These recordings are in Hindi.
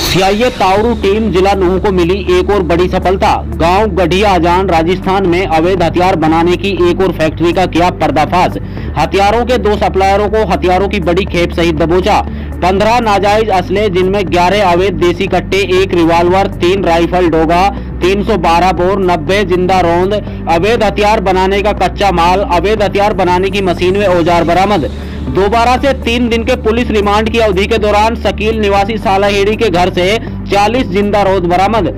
सीआईए तावड़ू टीम जिला नूंह को मिली एक और बड़ी सफलता। गांव गढ़िया आजान राजस्थान में अवैध हथियार बनाने की एक और फैक्ट्री का किया पर्दाफाश। हथियारों के 2 सप्लायरों को हथियारों की बड़ी खेप सहित दबोचा। 15 नाजायज असले जिनमें 11 अवैध देसी कट्टे, 1 रिवाल्वर, 3 राइफल डोगा, 312 बोर, 90 जिंदा रोंद, अवैध हथियार बनाने का कच्चा माल, अवैध हथियार बनाने की मशीन व औजार बरामद। दोबारा से 3 दिन के पुलिस रिमांड की अवधि के दौरान शकील निवासी सालाहेड़ी के घर से 40 जिंदा रोद बरामद।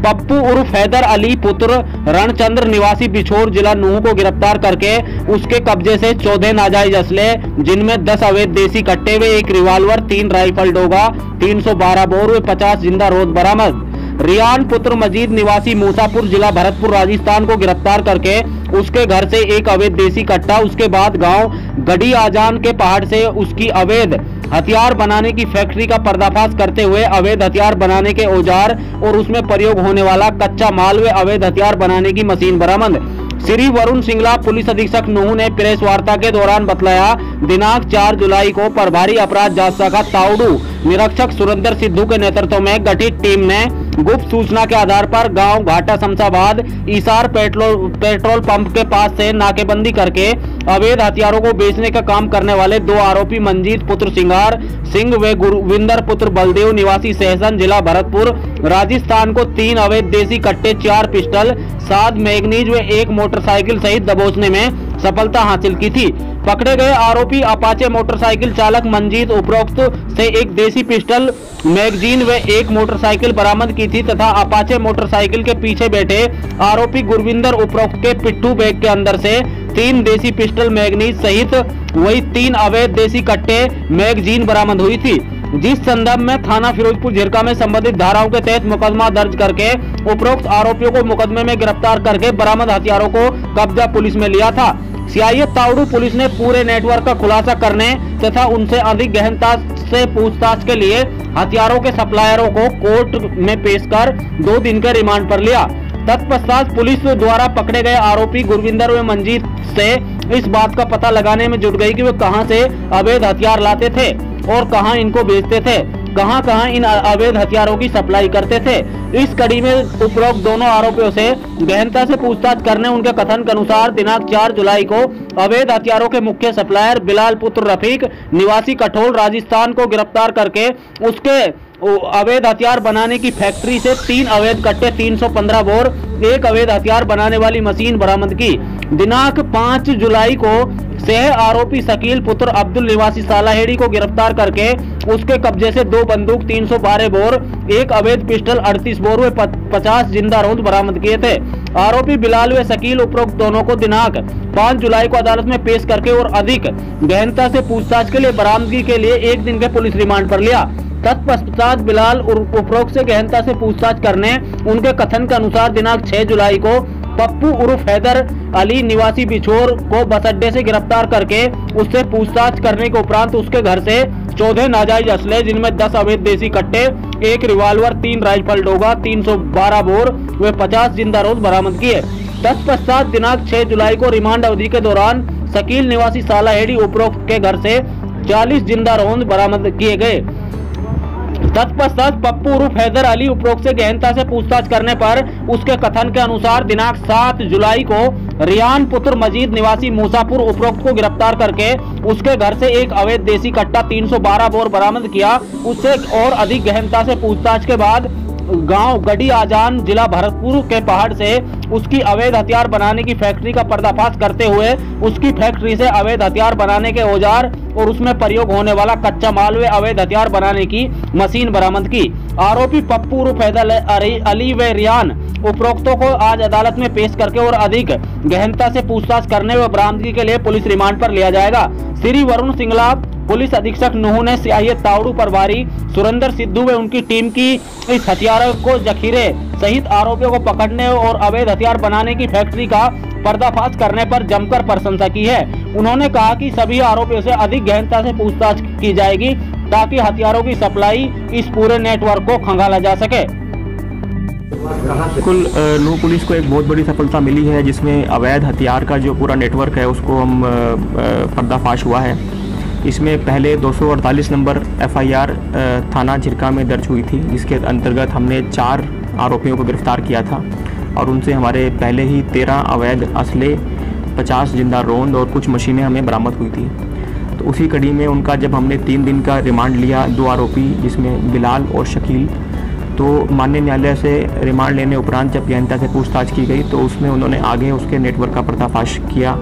पप्पू उर्फ हैदर अली पुत्र रणचंद्र निवासी बिछोर जिला नूंह को गिरफ्तार करके उसके कब्जे से 14 नाजायज असले जिनमें 10 अवैध देसी कट्टे व 1 रिवाल्वर, 3 राइफल डोगा, 312 बोर व 50 जिंदा रोद बरामद। रियान पुत्र मजीद निवासी मूसापुर जिला भरतपुर राजस्थान को गिरफ्तार करके उसके घर से 1 अवैध देसी कट्टा, उसके बाद गांव गढ़ी आजान के पहाड़ से उसकी अवैध हथियार बनाने की फैक्ट्री का पर्दाफाश करते हुए अवैध हथियार बनाने के औजार और उसमें प्रयोग होने वाला कच्चा माल व अवैध हथियार बनाने की मशीन बरामद। श्री वरुण सिंगला पुलिस अधीक्षक नूंह ने प्रेस वार्ता के दौरान बतलाया, दिनांक 4 जुलाई को प्रभारी अपराध जांच शाखा तावड़ू निरीक्षक सुरेंद्र सिद्धू के नेतृत्व में गठित टीम ने गुप्त सूचना के आधार पर गांव घाटा शमशाबाद ईसार पेट्रोल पंप के पास से नाकेबंदी करके अवैध हथियारों को बेचने का काम करने वाले 2 आरोपी मंजीत पुत्र सिंगार सिंह व गुरविंदर पुत्र बलदेव निवासी सहसन जिला भरतपुर राजस्थान को 3 अवैध देसी कट्टे, 4 पिस्टल, 7 मैगनीज व 1 मोटरसाइकिल सहित दबोचने में सफलता हासिल की थी। पकड़े गए आरोपी अपाचे मोटरसाइकिल चालक मंजीत उपरोक्त से 1 देसी पिस्टल, मैगजीन व 1 मोटरसाइकिल बरामद की थी तथा अपाचे मोटरसाइकिल के पीछे बैठे आरोपी गुरविंदर उपरोक्त के पिट्ठू बैग के अंदर से 3 देसी पिस्टल, मैगनीज सहित वही 3 अवैध देसी कट्टे, मैगजीन बरामद हुई थी, जिस संदर्भ में थाना फिरोजपुर झिरका में संबंधित धाराओं के तहत मुकदमा दर्ज करके उपरोक्त आरोपियों को मुकदमे में गिरफ्तार करके बरामद हथियारों को कब्जा पुलिस में लिया था। सीआईए तावड़ू पुलिस ने पूरे नेटवर्क का खुलासा करने तथा उनसे अधिक गहनता से पूछताछ के लिए हथियारों के सप्लायरों को कोर्ट में पेश कर 2 दिन के रिमांड पर लिया। तत्पश्चात पुलिस द्वारा पकड़े गए आरोपी गुरविंदर व मंजीत से इस बात का पता लगाने में जुट गई कि वे कहां से अवैध हथियार लाते थे और कहां इनको बेचते थे, कहां इन अवैध हथियारों की सप्लाई करते थे। इस कड़ी में उपरोक्त दोनों आरोपियों से गहनता से पूछताछ करने उनके कथन के अनुसार दिनांक 4 जुलाई को अवैध हथियारों के मुख्य सप्लायर बिलाल पुत्र रफीक निवासी कठोल राजस्थान को गिरफ्तार करके उसके अवैध हथियार बनाने की फैक्ट्री से 3 अवैध कट्टे, 315 बोर, 1 अवैध हथियार बनाने वाली मशीन बरामद की। दिनांक 5 जुलाई को सह आरोपी शकील पुत्र अब्दुल निवासी सालाहेड़ी को गिरफ्तार करके उसके कब्जे से 2 बंदूक, 312 बोर, 1 अवैध पिस्टल, 38 बोर व 50 जिंदा रोंद बरामद किए थे। आरोपी बिलाल व शकील उपरोक्त दोनों को दिनांक 5 जुलाई को अदालत में पेश करके और अधिक गहनता से पूछताछ के लिए बरामदगी के लिए 1 दिन के पुलिस रिमांड पर लिया। तत्पश्चात बिलाल उपरोक्त से गहनता से पूछताछ करने उनके कथन के अनुसार दिनांक 6 जुलाई को पप्पू उर्फ हैदर अली निवासी बिछोर को बस अड्डे से गिरफ्तार करके उससे पूछताछ करने के उपरांत उसके घर से 14 नाजायज असले जिनमें 10 अवैध देसी कट्टे, 1 रिवाल्वर, 3 राइफल डोगा, 312 बोर व 50 जिंदा रोज बरामद किए। तत्पश्चात दिनांक 6 जुलाई को रिमांड अवधि के दौरान शकील निवासी सालाहेड़ी उपरोक्त के घर से 40 जिंदा रोंद बरामद किए गए। तत्पश्चात पप्पू उर्फ हैदर अली उपरोक्त से गहनता से पूछताछ करने पर उसके कथन के अनुसार दिनांक 7 जुलाई को रियान पुत्र मजीद निवासी मूसापुर उपरोक्त को गिरफ्तार करके उसके घर से 1 अवैध देसी कट्टा, 312 बोर बरामद किया। उससे और अधिक गहनता से पूछताछ के बाद गांव गढ़ी आजान जिला भरतपुर के पहाड़ से उसकी अवैध हथियार बनाने की फैक्ट्री का पर्दाफाश करते हुए उसकी फैक्ट्री से अवैध हथियार बनाने के औजार और उसमें प्रयोग होने वाला कच्चा माल व अवैध हथियार बनाने की मशीन बरामद की। आरोपी पप्पू उर्फ हैदर अली व रियान उपरोक्तों को आज अदालत में पेश करके और अधिक गहनता से पूछताछ करने व बरामदगी के लिए पुलिस रिमांड पर लिया जाएगा। श्री वरुण सिंगला पुलिस अधीक्षक नूंह ने सीआईए तावड़ू प्रभारी सुरेंद्र सिद्धू व उनकी टीम की इस हथियारों को जखीरे सहित आरोपियों को पकड़ने और अवैध हथियार बनाने की फैक्ट्री का पर्दाफाश करने पर जमकर प्रशंसा की है। उन्होंने कहा कि सभी आरोपियों से अधिक गहनता से पूछताछ की जाएगी ताकि हथियारों की सप्लाई इस पूरे नेटवर्क को खंगाला जा सके। बिल्कुल नूंह पुलिस को एक बहुत बड़ी सफलता मिली है जिसमें अवैध हथियार का जो पूरा नेटवर्क है उसको हम पर्दाफाश हुआ है। इसमें पहले 248 नंबर FIR थाना झिरका में दर्ज हुई थी, जिसके अंतर्गत हमने 4 आरोपियों को गिरफ्तार किया था और उनसे हमारे पहले ही 13 अवैध असले, 50 जिंदा रोंद और कुछ मशीनें हमें बरामद हुई थी। तो उसी कड़ी में उनका जब हमने 3 दिन का रिमांड लिया, 2 आरोपी जिसमें बिलाल और शकील, तो माननीय न्यायालय से रिमांड लेने उपरांत जब गहनता से पूछताछ की गई तो उसमें उन्होंने आगे उसके नेटवर्क का पर्दाफाश किया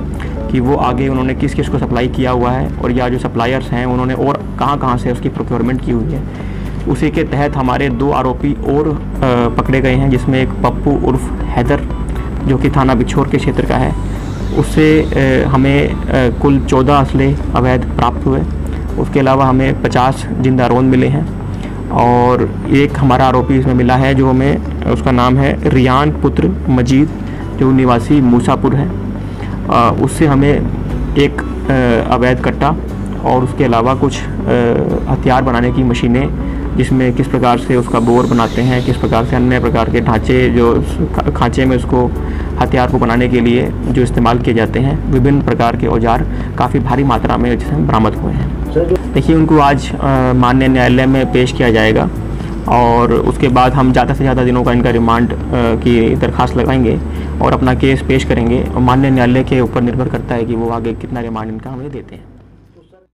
कि वो आगे उन्होंने किस किस को सप्लाई किया हुआ है और या जो सप्लायर्स हैं उन्होंने और कहाँ से उसकी प्रोक्योरमेंट की हुई है। उसी के तहत हमारे 2 आरोपी और पकड़े गए हैं, जिसमें एक पप्पू उर्फ हैदर जो कि थाना बिछोर के क्षेत्र का है। उससे हमें कुल 14 असले अवैध प्राप्त हुए। उसके अलावा हमें 50 जिंदा रोंद मिले हैं और एक हमारा आरोपी इसमें मिला है जो हमें, उसका नाम है रियान पुत्र मजीद, जो निवासी मूसापुर है। उससे हमें एक अवैध कट्टा और उसके अलावा कुछ हथियार बनाने की मशीनें, जिसमें किस प्रकार से उसका बोर बनाते हैं, किस प्रकार से अन्य प्रकार के ढांचे जो खांचे में उसको हथियार को बनाने के लिए जो इस्तेमाल किए जाते हैं, विभिन्न प्रकार के औजार काफ़ी भारी मात्रा में जिसमें बरामद हुए हैं। देखिए, उनको आज माननीय न्यायालय में पेश किया जाएगा और उसके बाद हम ज़्यादा से ज़्यादा दिनों का इनका रिमांड की दरख्वास्त लगाएंगे और अपना केस पेश करेंगे। और माननीय न्यायालय के ऊपर निर्भर करता है कि वो आगे कितना रिमांड इनका हमें देते हैं।